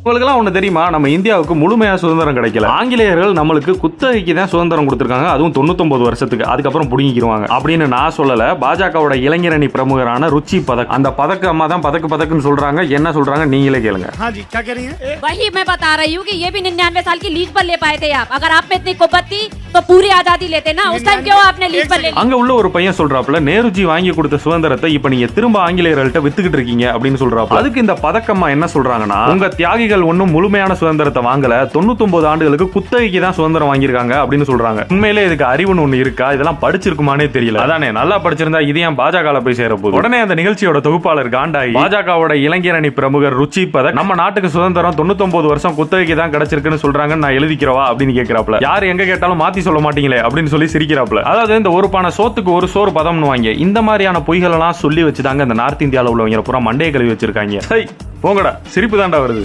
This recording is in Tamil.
உங்களுக்கெல்லாம் ஒண்ணு தெரியுமா, நம்ம இந்தியாவுக்கு முழுமையா சுதந்திரம் கிடைக்கல. ஆங்கிலேயர்கள் நம்மளுக்கு குத்தகைக்கு தான் சுதந்திரம் கொடுத்திருக்காங்க, அதுவும் 99 வருஷத்துக்கு. அதுக்கப்புறம் புடிங்கிடுவாங்க அப்படின்னு நான் சொல்லல. பாஜகவோட இளைஞரணி பிரமுகரான ருச்சி பதக், அந்த பதக்க அம்மா தான் பதக்குன்னு சொல்றாங்க. என்ன சொல்றாங்க நீங்களே கேளுங்க. वही मैं बता रही हूँ कि ये भी 99 साल की लीज पर ले पाए थे आप. अगर आप में इतनी कुपत थी तो पूरी आजादी लेते ना. उस टाइम क्यों आपने लीज पर ले? அங்க உள்ள ஒரு பையன் சொல்றாப்ல, நேருஜி வாங்கி கொடுத்த சுதந்திரத்தை இப்ப நீங்க திரும்ப ஆங்கிலேயர்கள்ட்ட வித்துக்கிட்டு இருக்கீங்க அப்படின்னு சொல்றாப்ல. அதுக்கு இந்த பதக்கம்மா என்ன சொல்றாங்கன்னா, உங்க தியாகிகள் ஒன்னும் முழுமையான சுதந்திரத்தை வாங்கல, 99 ஆண்டுகளுக்கு குத்தகைக்கு தான் சுதந்திரம் வாங்கியிருக்காங்க அப்படின்னு சொல்றாங்க. உண்மையிலே இதுக்கு அறிவுன்னு ஒண்ணு இருக்கா? இதெல்லாம் படிச்சிருக்குமானே தெரியல. அதானே, நல்லா படிச்சிருந்தா இது ஏன் பாஜக போய் சேர போகுது? உடனே அந்த நிகழ்ச்சியோட தொகுப்பாளர் காண்டாயி, பாஜகவோட இளைஞரணி பிரமுகர் ருச்சி பதக் நம்ம நாட்டுக்கு சுதந்திரம் 99 வருஷம் குத்தகைக்கு தான் கிடைச்சிருக்குன்னு சொல்றாங்கன்னு நான் எழுதிக்கிறவா அப்படின்னு கேட்கிறாப்ல. யார் எங்க கேட்டாலும் மாத்தி சொல்ல மாட்டீங்களே அப்படின்னு சொல்லி சிரிக்கிறாப்ல. அதாவது இந்த ஒரு பானை சோத்துக்கு ஒரு சோறு பதம்னு வாங்க, இந்த மாதிரியான பொய்கள் எல்லாம் சொல்லி வச்சுதாங்க இந்த நார்த் இந்தியாவில் உள்ளவங்க பூரா மண்டையை கழுவி வச்சிருக்காங்க. போங்கடா, சிரிப்பு தாண்டா வருது.